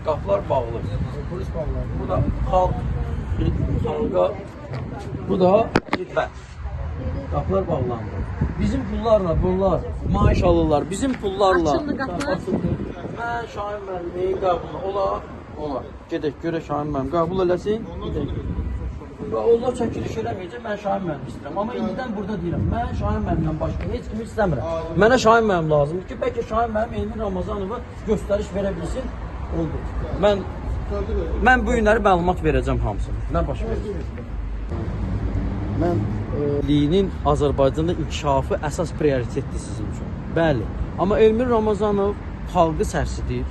Qapılar bağlı. Polis bağlı. Bu da xalqa, bu da xidmət. Qapılar bağlandı. Bizim pullarla bunlar maaş alırlar. Bizim pullarla. Açıldı qapılar. Mən Şahin müəllimin qəbuluna ola. Gedək görək Şahin müəllim qəbul eləsin. Gedək. Və onlar çəkiliş eləməyəcək, mən Şahin müəllim istəyirəm. Amma indidən burada deyirəm, mən Şahin müəllimdən başqa heç kimi istəmirəm. Mənə Şahin müəllim lazımdır ki, bəlkə Şahin müəllim Elmin Ramazanova göstəriş verə bilsin. Oldu. Mən bu günləri məlumat verəcəm hamısını. Nə baş verir? Mən dinin Azərbaycanda inkişafı əsas prioritetdir sizin üçün. Bəli. Amma Elmin Ramazanov xalqı sərsidir.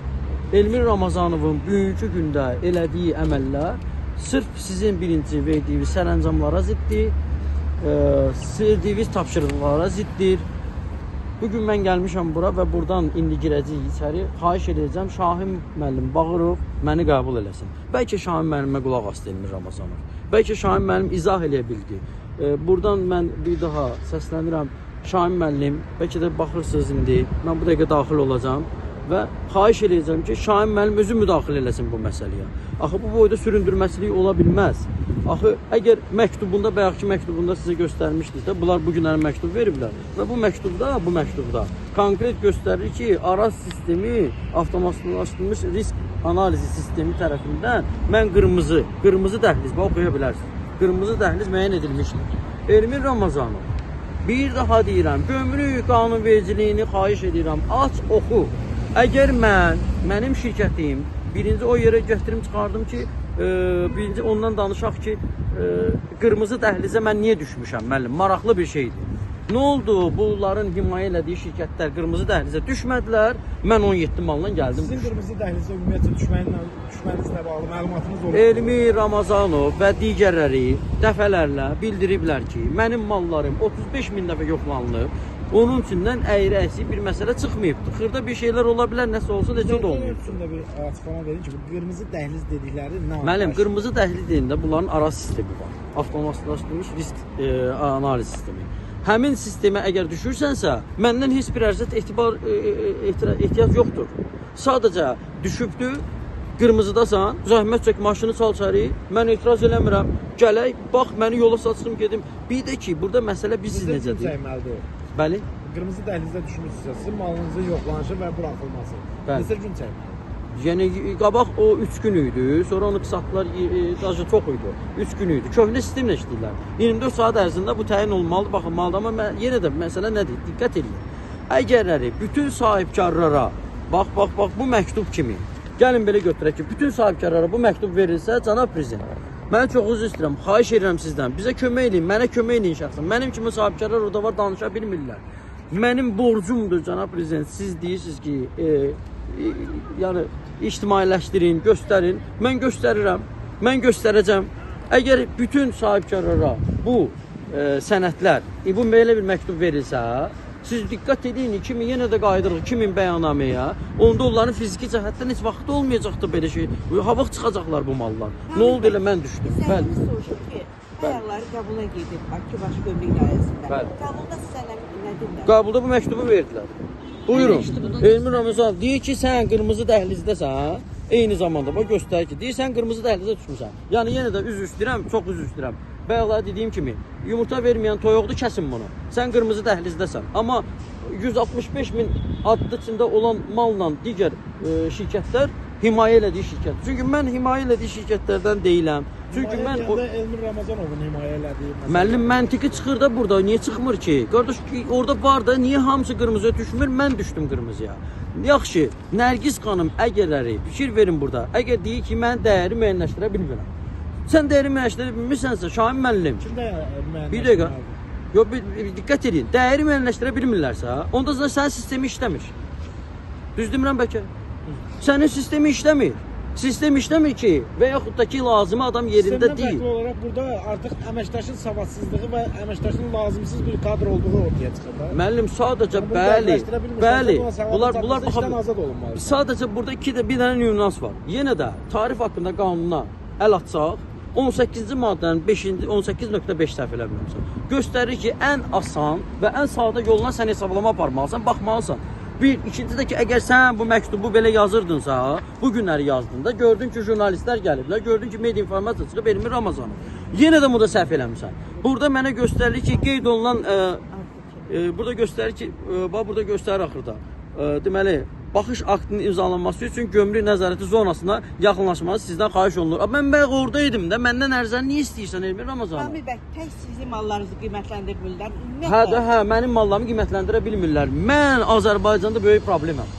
Elmin Ramazanovun bugünkü gündə elədiyi əməllər sırf sizin birinci verdiyiniz sərəncamlara ziddir, verdiyiniz tapşırıqlara ziddir. Bugün mən gəlmişəm bura və buradan indi girəcəyik içəri. Xahiş edəcəm Şahin müəllim Bağırov məni qəbul eləsin. Bəlkə Şahin müəllimə qulaq asdı Elmin Ramazanov. Bəlkə Şahin müəllim izah eləyə bildi. Buradan mən bir daha səslənirəm. Şahin müəllim, bəlkə də baxırsınız indi. Mən bu dəqiqə daxil olacağam və xahiş edəcəm ki, Şahin müəllim özü müdaxilə eləsin bu məsələyə. Axı bu boyda süründürməsilik ola bilməz. Axı əgər məktubunda, bayaqki məktubunda sizə göstərmişdiksə, bunlar bu günləri məktub veriblər və bu məktubda konkret göstərir ki, Araz sistemi, avtomatlaşdırılmış risk analizi sistemi tərəfindən mən qırmızı dəhliz, oxuya bilərsiniz. Qırmızı dəhliz müəyyən edilmişdir. Elmin Ramazanov, bir daha deyirəm, gömrük qanunvericiliyini xahiş edirəm, aç, oxu. Əgər mənim şirkətim birinci o yerə gətirim çıxardım ki, birinci ondan danışaq ki, qırmızı dəhlizə mən niyə düşmüşəm müəllim? Maraqlı bir şeydir. Nə oldu? Bunların himayə elədiyi şirkətlər qırmızı dəhlizə düşmədilər. Mən 17 malla gəldim. Sizin qırmızı dəhlizə ümumiyyətlə düşmənizlə bağlı məlumatınız olur. Elmi Ramazanov və digərləri dəfələrlə bildiriblər ki, mənim mallarım 35 min dəfə yoxlanılıb. Onun içindən əyri-əksi bir məsələ çıxmayıbdır. Xırda bir şeylər ola bilər, nəsə olsa necə də olmuyor. Üstündə bir açıqlama verin ki, bu qırmızı dəhliz dedikləri nə? Müəllim, qırmızı dəhliz deyəndə bunların Araz sistemi var. Avtomatlaşdırılmış risk analiz sistemi. Həmin sistemə əgər düşürsənsə, məndən heç bir ərzət ehtiyac yoxdur. Sadəcə düşübdür, qırmızıdasan, zəhmət çək, maşını çal çəri, mən etiraz eləmirəm, gələk, bax, məni yola saçsın gedim. Bir də ki, burada məsələ biz necədir? Bəli. Qırmızı dəhlizdə düşmüşsünüzsə, sizin malınızın yoxlanışı və buraxılması. Neçə gün çəkməlidir? Yəni qabaq o 3 gün idi, sonra onu qısaltdılar, daha çox idi. 3 gün idi. Köhnə sistemlə işləyirlər. 24 saat ərzində bu təyin olmalıdır, baxılmalıdır, amma yenə də məsələ nədir? Diqqət edin. Əgərləri bütün sahibkarlara bax bu məktub kimi. Gəlin belə götürək ki, bütün sahibkarlara bu məktub verilsə, cənab prezident, mən çox üzr istəyirəm, xahiş edirəm sizdən, bizə kömək eləyin, mənə kömək eləyin şəxsən. Mənim kimi sahibkarlar orada var, danışa bilmirlər. Mənim borcumdur, cənab prezident, siz deyirsiniz ki, yəni ictimailəşdirin, göstərin. Mən göstərirəm, mən göstərəcəm. Əgər bütün sahibkarlara bu sənədlər, bu belə bir məktub verilsə, siz diqqət edin, 2000 yenə də qayıdırıq 2000 bəyannaməyə. Onda onların fiziki cəhətdən heç vaxtı olmayacaqdı belə şey. Havaq çıxacaqlar bu mallar. Nə oldu elə mən düşdüm. Bəli. Soruşur ki, ayarları qəbula gedib Bakı gömrük dairəsində. Bəli. Qəbulda sizə nə dedilər? Qəbulda bu məktubu verdilər. Buyurun. Elmin Ramazanov deyir ki, sən qırmızı dəhlizdəsən. Eyni zamanda bax göstərir ki, deyir sən qırmızı dəhlizə düşmüsən. Yəni yenə də üzr istəyirəm, çox üzr istəyirəm. Bayaqlar dediyim kimi, yumurta verməyən toyuqdur, kəsin bunu. Sən qırmızı dəhlizdəsən. Amma 165 min adlı içində olan malla digər şirkətlər himayə elədiyi şirkət. Çünki mən himayə elədiyi şirkətlərdən deyiləm. Çünki mən Elmin Ramazanovun himayə elədiyi müəllim məntiqi çıxır da burada. Niyə çıxmır ki? Qardaş orada var da, niyə hamısı qırmızıya düşmür? Mən düşdüm qırmızıya. Yaxşı, Nərgiz xanım əgərləri fikir verin burada. Əgər deyir ki, mən dəyəri müəyyənləşdirə bilmirəm. Sən dəyəri müəyyənləşdirə bilmirsənsə, Şahin müəllim. Kim müəyyənləşdirə? Bir dəqiqə. Yox, diqqət edin. Dəyəri müəyyənləşdirə bilmirlərsə, onda sənin sistemi işləmir. Düz demirəm bəlkə? Sənin sistemi işləmir. Sistem işləmir ki, və yaxud da ki, lazımı adam yerində deyil. Sistemdən olaraq burada artıq əməkdaşın savadsızlığı və əməkdaşın lazımsız bir kadr olduğu ortaya çıxır da. Müəllim, sadəcə bəli. Bunlar baxın. Sadəcə burada bir dənə nüans var. Yenə də tarif haqqında qanuna əl atsaq, 18-ci maddənin 18.5 səhv eləmirəmsə, göstərir ki, ən asan və ən sadə yolla sən hesablama aparmalısan, baxmalısan. Bir, ikinci də ki, əgər sən bu məktubu belə yazırdınsa, bu günləri yazdığında gördün ki, jurnalistlər gəliblər, gördün ki, media informasiya çıxıb Elmir Ramazanov. Yenə də burada səhv eləmirsən. Burada mənə göstərilir ki, qeyd olunan burada göstərir ki, burada göstərir axırda. Deməli, baxış aktının imzalanması üçün gömrük nəzarəti zonasına yaxınlaşmanız sizdən xahiş olunur. Mən bəq oradaydım da, məndən ərzəni niyə istəyirsən Elmir Ramazanov? Sami bəy, tək sizin mallarınızı qiymətləndirmirlər. Hə, mənim mallarımı qiymətləndirə bilmirlər. Mən Azərbaycanda böyük probleməm.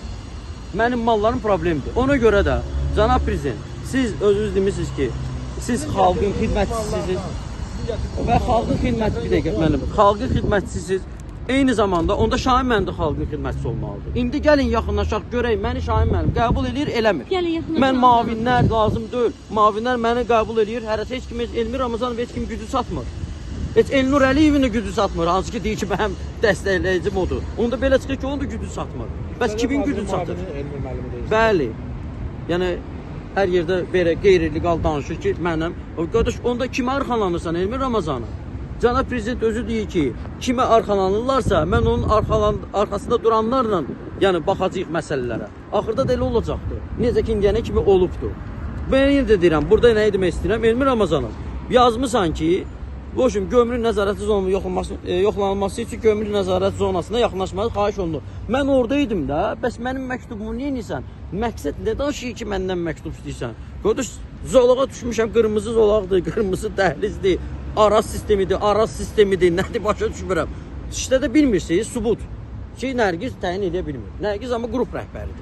Mənim mallarım problemdir. Ona görə də, cənab prezident, siz özünüz demirsiniz ki, siz xalqın xidmətçisiniz və xalqın xidmətçisi, bir dəqiqə, mənim, xalqın xidmətçisiz. Eyni zamanda onda Şahin müəllim də xalqın xidmətçisi olmalıdır. İndi gəlin yaxınlaşaq, görək məni Şahin müəllim qəbul eləyir, eləmir. Mən mavinlər lazım deyil. Mavinlər məni qəbul eləyir. Hərəsi heç kim Elmir Ramazanov heç kim gücü satmır. Heç Elnur Əliyevin də gücü satmır. Hansı ki deyir ki, mənim dəstəkləyicim odur. Onda belə çıxır ki, onun da gücü satmır. Bəs kimin gücü satır? Bəli. Yəni hər yerdə belə qeyri-legal danışır ki, mənim. Qardaş, onda kimə arxalanırsan Elmir Ramazanov? Cənab prezident özü deyir ki, kimə arxalanırlarsa, mən onun arxasında duranlarla, yəni baxacağıq məsələlərə. Axırda da elə olacaqdır. Necə ki, indiyənə kimi olubdur. Ben yenə də deyirəm, burada nə demək istəyirəm? Elmir Ramazanov, yazmısan ki, boşum, gömrük nəzarəti zonasının yoxlanılması üçün gömrük nəzarət zonasına yaxınlaşmağı xahiş olunur. Mən oradaydım da, bəs mənim məktubumu niyə edirsən? Məqsəd nə daşıyır ki, məndən məktub istəyirsən? Qardaş, zolağa düşmüşəm, qırmızı zolaqdır, qırmızı dəhlizdir. Araz sistemidir, nədir başa düşmürəm. İşdə də bilmirsiniz, sübut ki, Nərgiz təyin edə bilmir. Nərgiz amma qrup rəhbəridir.